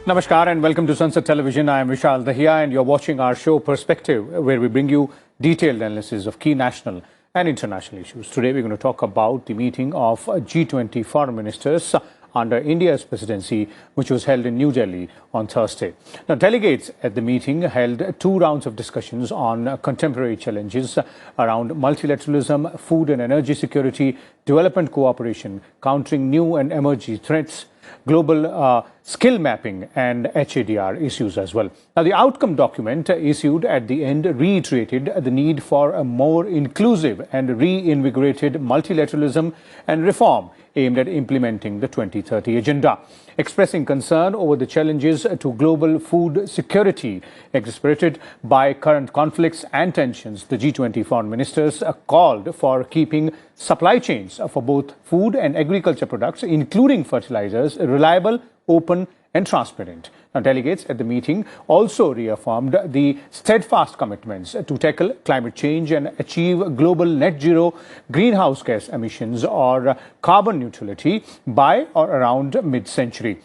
Namaskar and welcome to Sunset Television. I am Vishal Dahiya and you're watching our show Perspective, where we bring you detailed analysis of key national and international issues. Today we're going to talk about the meeting of G20 Foreign Ministers under India's presidency, which was held in New Delhi on Thursday. Now, delegates at the meeting held two rounds of discussions on contemporary challenges around multilateralism, food and energy security, development cooperation, countering new and emerging threats, global skill mapping and HADR issues as well. Now, the outcome document issued at the end reiterated the need for a more inclusive and reinvigorated multilateralism and reform aimed at implementing the 2030 agenda. Expressing concern over the challenges to global food security exacerbated by current conflicts and tensions, the G20 foreign ministers called for keeping supply chains for both food and agriculture products, including fertilizers, reliable, open and transparent. Now, delegates at the meeting also reaffirmed the steadfast commitments to tackle climate change and achieve global net zero greenhouse gas emissions or carbon neutrality by or around mid-century.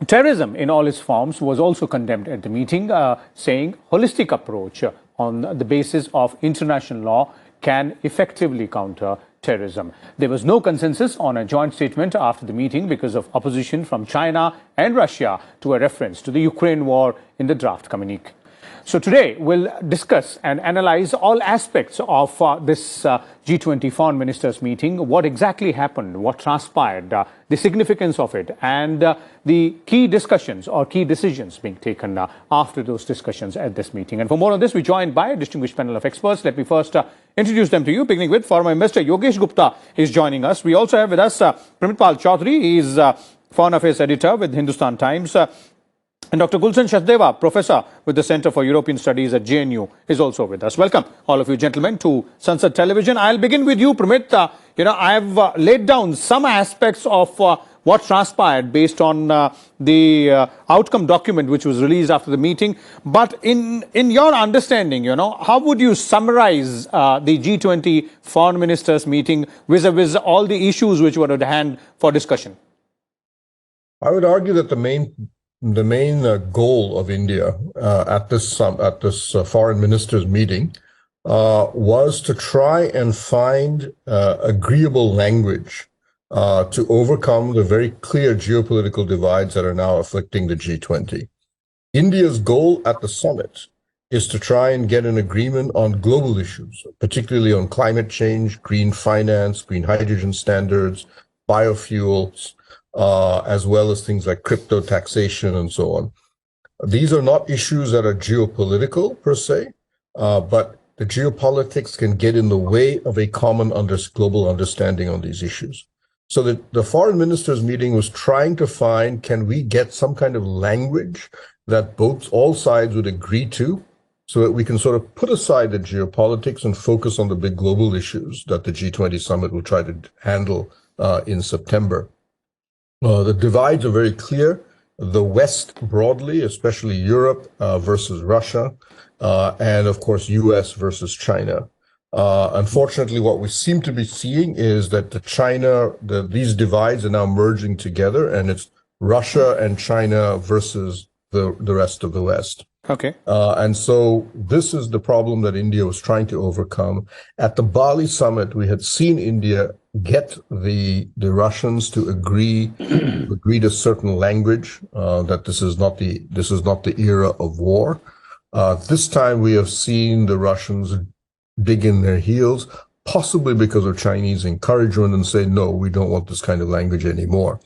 Terrorism in all its forms was also condemned at the meeting, saying holistic approach on the basis of international law can effectively counter terrorism. There was no consensus on a joint statement after the meeting because of opposition from China and Russia to a reference to the Ukraine war in the draft communique. So today we'll discuss and analyze all aspects of this G20 foreign ministers meeting, what exactly happened, what transpired, the significance of it, and the key discussions or key decisions being taken after those discussions at this meeting. And for more on this, we're joined by a distinguished panel of experts. Let me first introduce them to you, beginning with former investor Yogesh Gupta is joining us. We also have with us Pramitpal Chaudhary. He is Foreign Affairs Editor with Hindustan Times. And Dr. Gulshan Sachdeva, Professor with the Center for European Studies at JNU, is also with us. Welcome, all of you gentlemen, to Sunset Television. I'll begin with you, Pramit. I've laid down some aspects of what transpired based on the outcome document which was released after the meeting. But in your understanding, how would you summarize the G20 Foreign Ministers meeting vis-a-vis all the issues which were at hand for discussion? I would argue that the main goal of India at this foreign ministers meeting was to try and find agreeable language to overcome the very clear geopolitical divides that are now afflicting the G20. India's goal at the summit is to try and get an agreement on global issues, particularly on climate change, green finance, green hydrogen standards, biofuels, as well as things like crypto taxation and so on. These are not issues that are geopolitical per se, but the geopolitics can get in the way of a common global understanding on these issues. So the foreign ministers meeting was trying to find, can we get some kind of language that all sides would agree to, so that we can sort of put aside the geopolitics and focus on the big global issues that the G20 summit will try to handle in September. The divides are very clear. The West broadly, especially Europe versus Russia, and of course, US versus China. Unfortunately, what we seem to be seeing is that these divides are now merging together, and it's Russia and China versus the rest of the West. Okay. And so this is the problem that India was trying to overcome. At the Bali summit, we had seen India get the Russians to agree to certain language, that this is not the era of war. This time we have seen the Russians dig in their heels, possibly because of Chinese encouragement, and say, no, we don't want this kind of language anymore.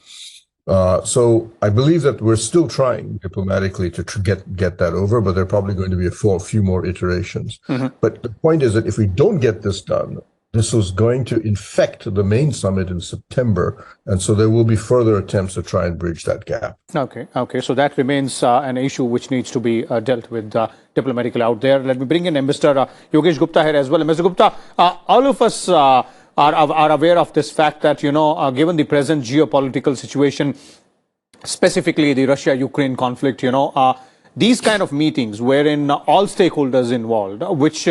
So I believe that we're still trying diplomatically to get that over, but there are probably going to be a few more iterations. Mm-hmm. But the point is that if we don't get this done, this was going to infect the main summit in September, and so there will be further attempts to try and bridge that gap. Okay. So that remains an issue which needs to be dealt with diplomatically out there. Let me bring in Mr. Yogesh Gupta here as well. Mr. Gupta, all of us are aware of this fact that, given the present geopolitical situation, specifically the Russia-Ukraine conflict, these kind of meetings wherein all stakeholders involved, which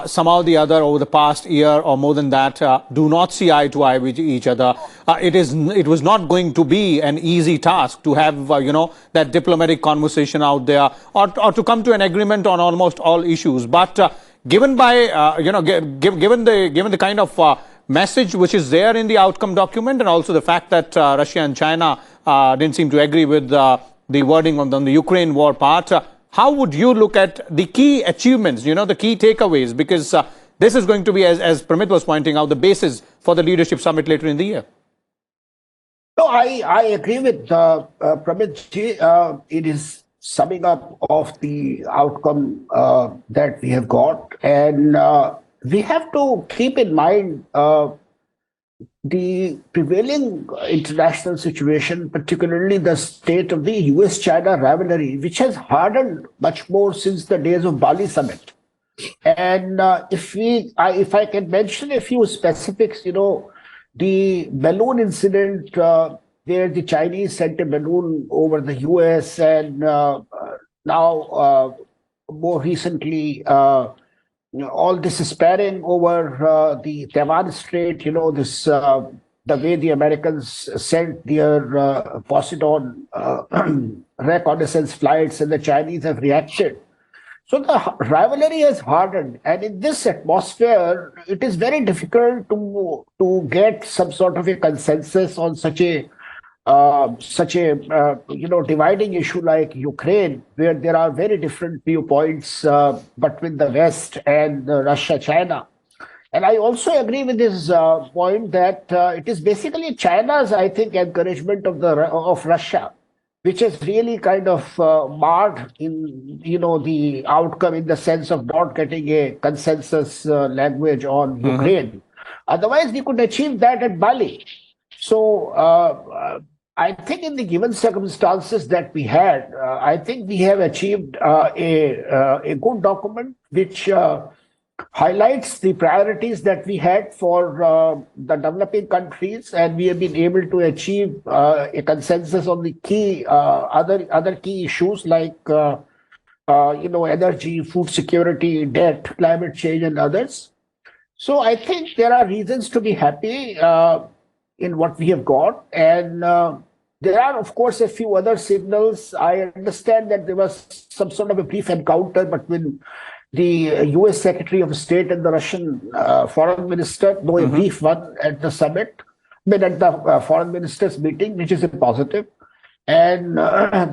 somehow or the other over the past year or more than that do not see eye to eye with each other. It was not going to be an easy task to have that diplomatic conversation out there, or to come to an agreement on almost all issues. But given the kind of message which is there in the outcome document, and also the fact that Russia and China didn't seem to agree with the wording on the Ukraine war part, how would you look at the key achievements, the key takeaways? Because this is going to be, as Pramit was pointing out, the basis for the leadership summit later in the year. No, I agree with Pramit ji. It is summing up of the outcome that we have got. And we have to keep in mind the prevailing international situation, particularly the state of the US-China rivalry, which has hardened much more since the days of Bali summit. And if I can mention a few specifics, the balloon incident where the Chinese sent a balloon over the US, and now more recently, all this sparring over the Taiwan Strait, the way the Americans sent their Poseidon reconnaissance flights and the Chinese have reacted. So the rivalry has hardened, and in this atmosphere, it is very difficult to get some sort of a consensus on such a dividing issue like Ukraine, where there are very different viewpoints between the West and Russia, China. And I also agree with this point that it is basically China's, I think, encouragement of Russia, which has really kind of marred in the outcome, in the sense of not getting a consensus language on Ukraine. Otherwise, we could achieve that at Bali. So I think in the given circumstances that we had, I think we have achieved a good document which highlights the priorities that we had for the developing countries, and we have been able to achieve a consensus on the key other key issues like energy, food security, debt, climate change, and others. So I think there are reasons to be happy in what we have got, and there are, of course, a few other signals. I understand that there was some sort of a brief encounter between the US Secretary of State and the Russian foreign minister, though a brief one at the summit, but at the foreign ministers meeting, which is a positive. And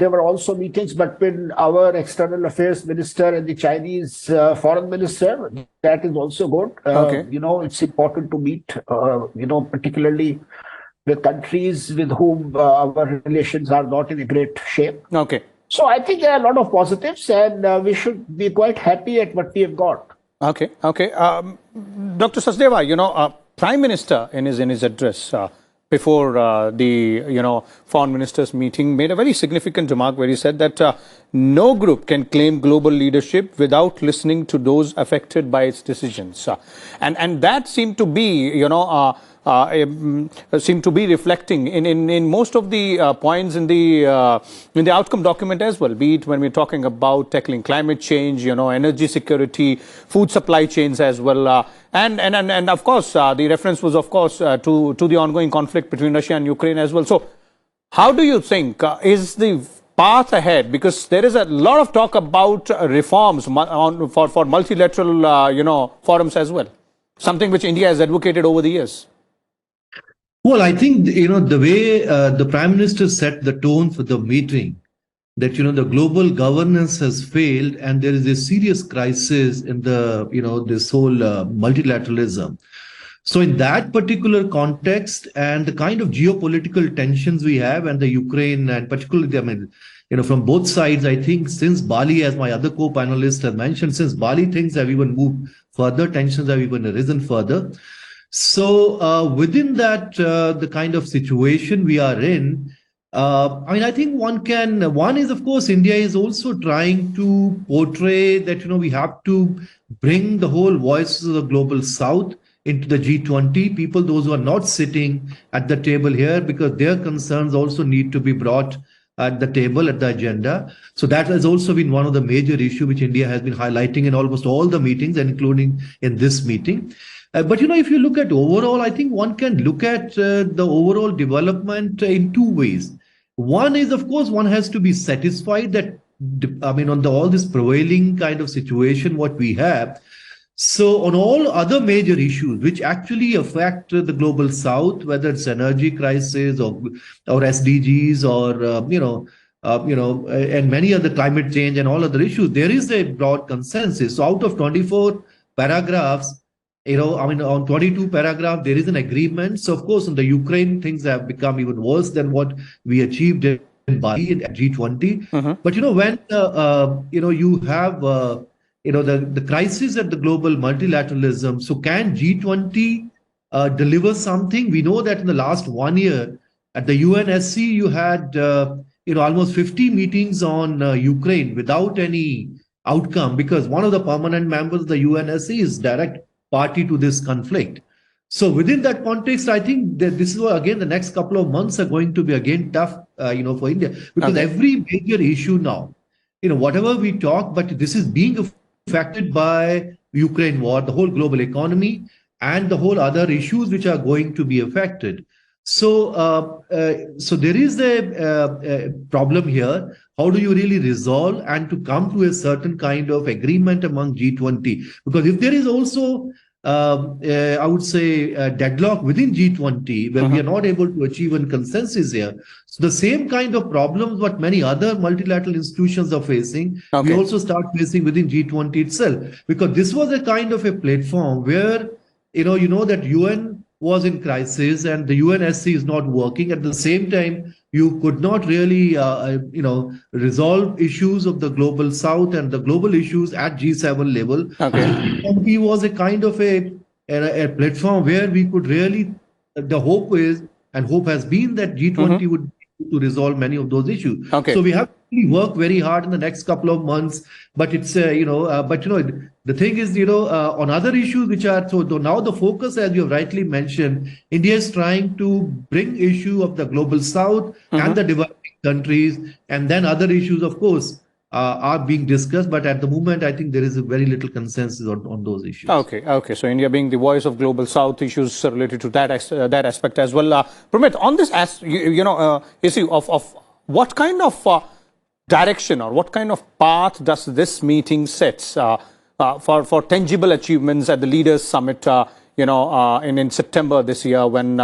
there were also meetings between our external affairs minister and the Chinese foreign minister. That is also good. Okay. It's important to meet, particularly with countries with whom our relations are not in a great shape. Okay. So I think there are a lot of positives, and we should be quite happy at what we have got. Okay. Okay. Dr. Sachdeva, Prime Minister in his address before the foreign ministers meeting made a very significant remark where he said that no group can claim global leadership without listening to those affected by its decisions, and that seemed to be reflecting in most of the points in the outcome document as well, be it when we're talking about tackling climate change, energy security, food supply chains as well, and of course the reference was of course to the ongoing conflict between Russia and Ukraine as well. So how do you think is the path ahead? Because there is a lot of talk about reforms for multilateral forums as well, something which India has advocated over the years. Well, I think, the way the Prime Minister set the tone for the meeting, that, the global governance has failed and there is a serious crisis in this whole multilateralism. So in that particular context and the kind of geopolitical tensions we have and the Ukraine, and particularly, from both sides, I think since Bali, as my other co-panelist has mentioned, since Bali, things have even moved further, tensions have even risen further. So within that, the kind of situation we are in, I think one is, of course, India is also trying to portray that, we have to bring the whole voices of the global South into the G20, people, those who are not sitting at the table here, because their concerns also need to be brought at the table, at the agenda. So that has also been one of the major issues which India has been highlighting in almost all the meetings, including in this meeting. But if you look at overall, I think one can look at the overall development in two ways. One is, of course, one has to be satisfied that, on all this prevailing kind of situation, what we have. So on all other major issues which actually affect the global south, whether it's energy crisis or SDGs or and many other climate change and all other issues, there is a broad consensus. So out of 24 paragraphs, on 22 paragraphs, there is an agreement. So of course, in the Ukraine, things have become even worse than what we achieved in Bali at G20. But when you have the crisis at the global multilateralism. So can G20 deliver something? We know that in the last 1 year at the UNSC, you had almost 50 meetings on Ukraine without any outcome, because one of the permanent members of the UNSC is direct party to this conflict. So within that context, I think that this is why, again, the next couple of months are going to be again tough, for India, because every major issue now, whatever we talk, but this is being affected by Ukraine war, the whole global economy, and the whole other issues which are going to be affected. So, so there is a problem here. How do you really resolve and to come to a certain kind of agreement among G20? Because if there is also, I would say, deadlock within G20, where we are not able to achieve a consensus here, so the same kind of problems what many other multilateral institutions are facing, we also start facing within G20 itself. Because this was a kind of a platform where, that UN was in crisis and the UNSC is not working. At the same time, you could not really, resolve issues of the global south and the global issues at G7 level. G20 was a kind of a platform where we could really, the hope is, and hope has been that G20 would be able to resolve many of those issues. So we have to really work very hard in the next couple of months. But it's, the thing is, on other issues which are, so now the focus, as you have rightly mentioned, India is trying to bring issue of the global south and the developing countries, and then other issues, of course, are being discussed. But at the moment, I think there is a very little consensus on those issues. Okay. So India being the voice of global south, issues related to that aspect as well. Pramit, on this issue of what kind of direction or what kind of path does this meeting set for tangible achievements at the Leaders Summit, in September this year, when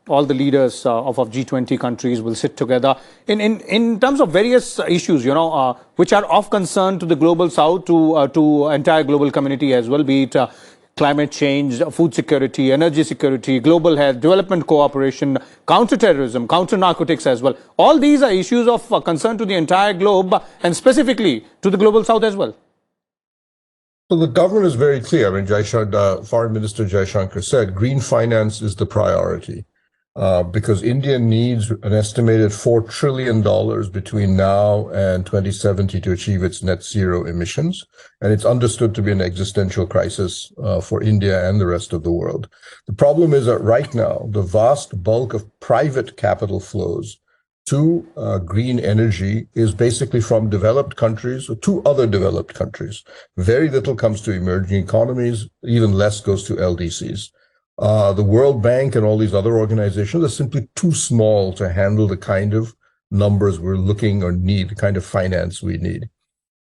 all the leaders of G20 countries will sit together in terms of various issues, which are of concern to the global south, to entire global community as well, be it climate change, food security, energy security, global health, development cooperation, counter-terrorism, counter-narcotics as well. All these are issues of concern to the entire globe and specifically to the global south as well. So the government is very clear. I mean, Foreign Minister Jaishankar said green finance is the priority. Because India needs an estimated $4 trillion between now and 2070 to achieve its net zero emissions. And it's understood to be an existential crisis for India and the rest of the world. The problem is that right now, the vast bulk of private capital flows to green energy is basically from developed countries to other developed countries. Very little comes to emerging economies, even less goes to LDCs. The World Bank and all these other organizations are simply too small to handle the kind of numbers we're looking or need, the kind of finance we need.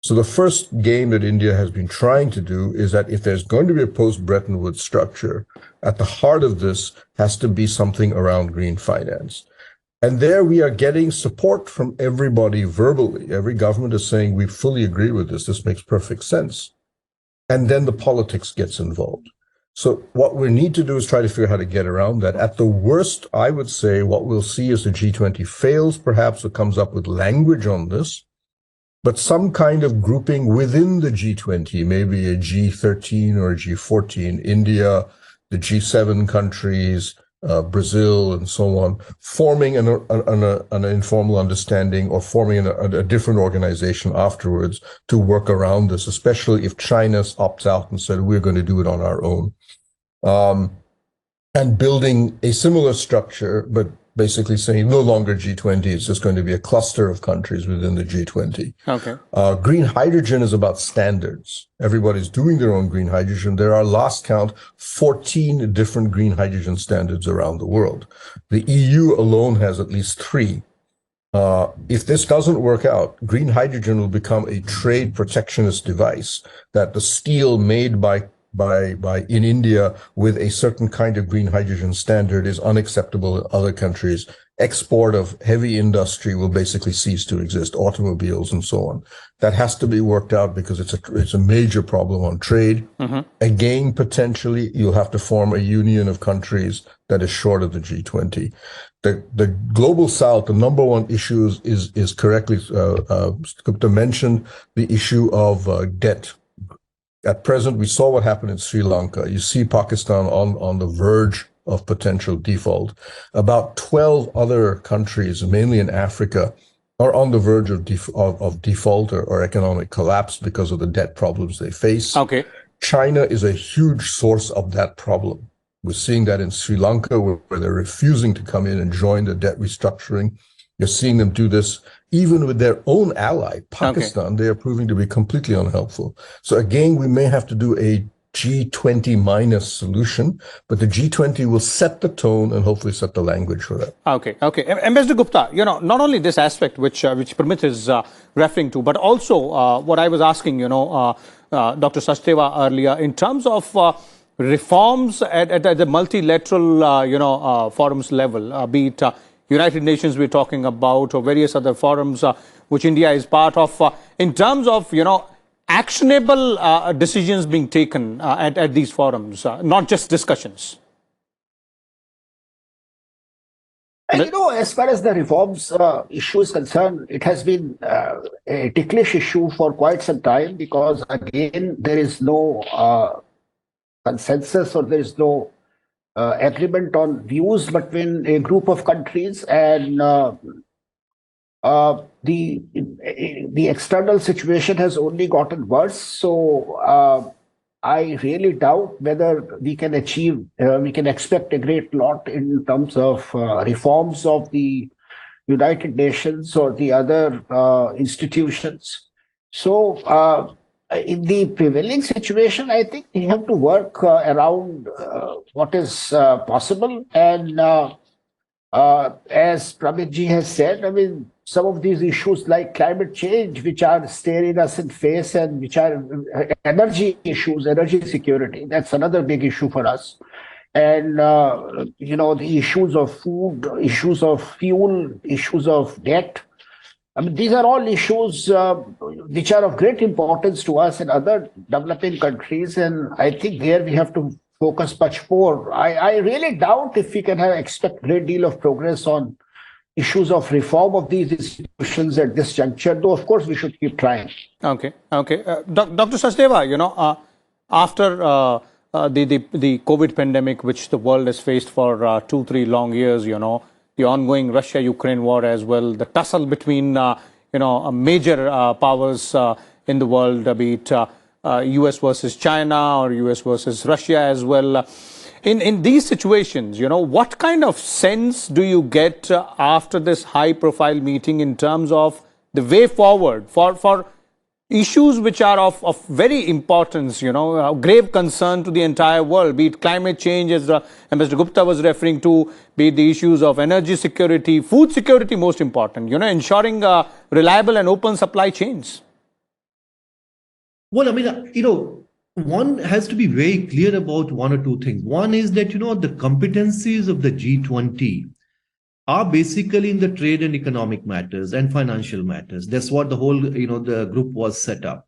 So the first game that India has been trying to do is that if there's going to be a post-Bretton Woods structure, at the heart of this has to be something around green finance. And there we are getting support from everybody verbally. Every government is saying, we fully agree with this. This makes perfect sense. And then the politics gets involved. So what we need to do is try to figure out how to get around that. At the worst, I would say what we'll see is the G20 fails, perhaps, or comes up with language on this, but some kind of grouping within the G20, maybe a G13 or a G14, India, the G7 countries, Brazil, and so on, forming an informal understanding or forming a different organization afterwards to work around this, especially if China opts out and said, we're going to do it on our own. And building a similar structure, but basically saying no longer G20, it's just going to be a cluster of countries within the G20. Okay. Green hydrogen is about standards. Everybody's doing their own green hydrogen. There are, last count, 14 different green hydrogen standards around the world. The EU alone has at least 3. If this doesn't work out, green hydrogen will become a trade protectionist device, that the steel made by in India with a certain kind of green hydrogen standard is unacceptable in other countries. Export of heavy industry will basically cease to exist, automobiles and so on. That has to be worked out because it's a major problem on trade. Again, potentially, you'll have to form a union of countries that is short of the G20. The global South, the number one issue is correctly, Gupta mentioned the issue of debt. At present, we saw what happened in Sri Lanka. You see Pakistan on the verge of potential default. About 12 other countries, mainly in Africa, are on the verge of default or economic collapse because of the debt problems they face. Okay. China is a huge source of that problem. We're seeing that in Sri Lanka, where they're refusing to come in and join the debt restructuring. You're seeing them do this even with their own ally, Pakistan. Okay. They are proving to be completely unhelpful. So again, we may have to do a G20 minus solution, but the G20 will set the tone and hopefully set the language for that. Okay. Ambassador Gupta, not only this aspect which Pramit is referring to, but also what I was asking, Dr. Sachdeva earlier, in terms of reforms at the multilateral, forums level, be it United Nations we're talking about, or various other forums which India is part of, in terms of, actionable decisions being taken at these forums, not just discussions. And, as far as the reforms issue is concerned, it has been a ticklish issue for quite some time because, again, there is no consensus or there is no agreement on views between a group of countries, and the external situation has only gotten worse. So I really doubt whether we can expect a great lot in terms of reforms of the United Nations or the other institutions. So in the prevailing situation, I think we have to work around what is possible. And as Pramit ji has said, I mean, some of these issues like climate change, which are staring us in face, and which are energy issues, energy security, that's another big issue for us. And, the issues of food, issues of fuel, issues of debt. I mean, these are all issues which are of great importance to us in other developing countries. And I think there we have to focus much more. I really doubt if we can expect a great deal of progress on issues of reform of these institutions at this juncture, though, of course, we should keep trying. Okay. Dr. Sachdeva, after the COVID pandemic, which the world has faced for 2-3 long years, the ongoing Russia-Ukraine war as well, the tussle between, major powers in the world, be it US versus China or US versus Russia as well. In these situations, what kind of sense do you get after this high-profile meeting in terms of the way forward for issues which are of very importance, grave concern to the entire world, be it climate change, as Ambassador Gupta was referring to, be it the issues of energy security, food security, most important, ensuring reliable and open supply chains? Well, I mean, one has to be very clear about one or two things. One is that, the competencies of the G20 are basically in the trade and economic matters and financial matters. That's what the whole, the group was set up.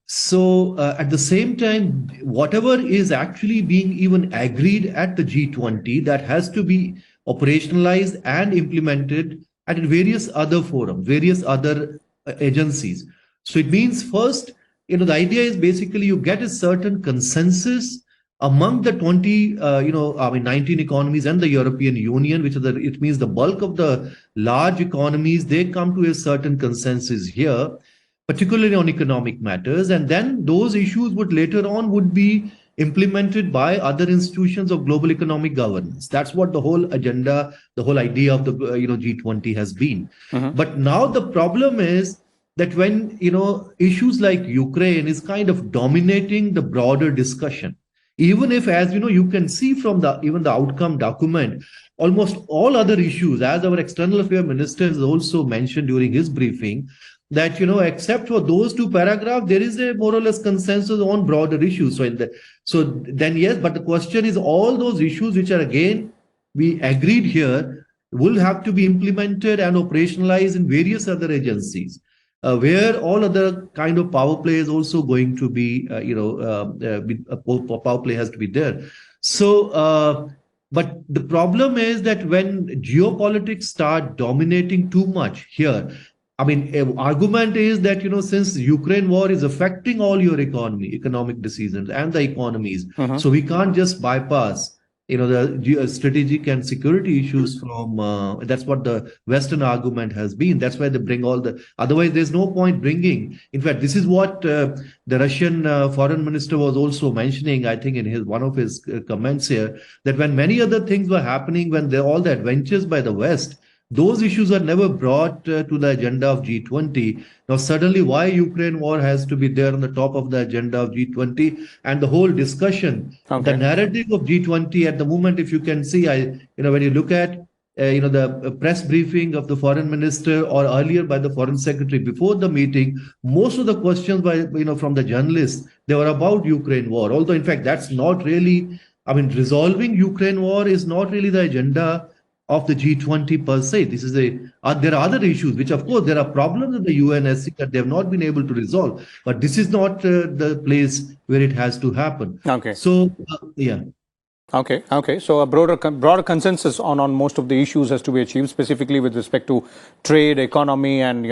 So at the same time, whatever is actually being even agreed at the G20, that has to be operationalized and implemented at various other forums, various other agencies. So it means first, the idea is basically you get a certain consensus among the 19 economies and the European Union, which it means the bulk of the large economies, they come to a certain consensus here, particularly on economic matters. And then those issues would later on would be implemented by other institutions of global economic governance. That's what the whole agenda, the whole idea of the G20 has been. But now the problem is that when issues like Ukraine is kind of dominating the broader discussion, even if, as you can see from even the outcome document, almost all other issues, as our external affairs minister has also mentioned during his briefing, that except for those two paragraphs, there is a more or less consensus on broader issues. So then yes, but the question is, all those issues which are again we agreed here will have to be implemented and operationalized in various other agencies, where all other kind of power play is also going to be, power play has to be there. So, but the problem is that when geopolitics start dominating too much here, I mean, argument is that, since Ukraine war is affecting all your economic decisions and the economies, so we can't just bypass, the strategic and security issues from, that's what the Western argument has been. That's why they bring otherwise there's no point bringing. In fact, this is what the Russian foreign minister was also mentioning, I think in one of his comments here, that when many other things were happening, when all the adventures by the West, those issues are never brought to the agenda of G20. Now, suddenly, why Ukraine war has to be there on the top of the agenda of G20 and the whole discussion, the narrative of G20 at the moment, if you can see, when you look at, the press briefing of the foreign minister or earlier by the foreign secretary before the meeting, most of the questions by, from the journalists, they were about Ukraine war. Although, in fact, that's not really, resolving Ukraine war is not really the agenda of the G20 per se. This is there are other issues, which of course there are problems in the UNSC that they have not been able to resolve, but this is not the place where it has to happen. Okay. So, yeah. Okay. So a broader consensus on most of the issues has to be achieved, specifically with respect to trade, economy, and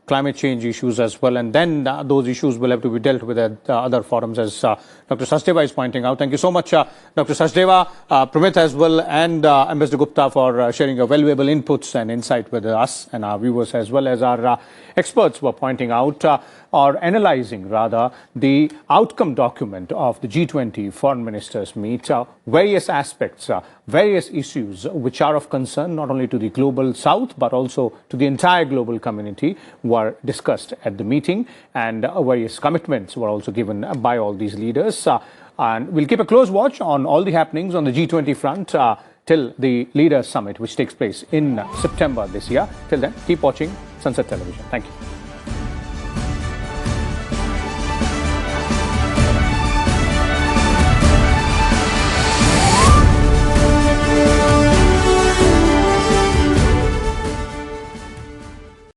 climate change issues as well. And then those issues will have to be dealt with at other forums, as Dr. Sachdeva is pointing out. Thank you so much, Dr. Sachdeva, Pramit as well, and Ambassador Gupta for sharing your valuable inputs and insight with us and our viewers, as well as our experts were pointing out or analyzing rather the outcome document of the G20 Foreign Ministers Meet. Various aspects, various issues which are of concern not only to the global south but also to the entire global community were discussed at the meeting, and various commitments were also given by all these leaders. And we'll keep a close watch on all the happenings on the G20 front till the Leaders Summit, which takes place in September this year. Till then, keep watching Sunset Television. Thank you.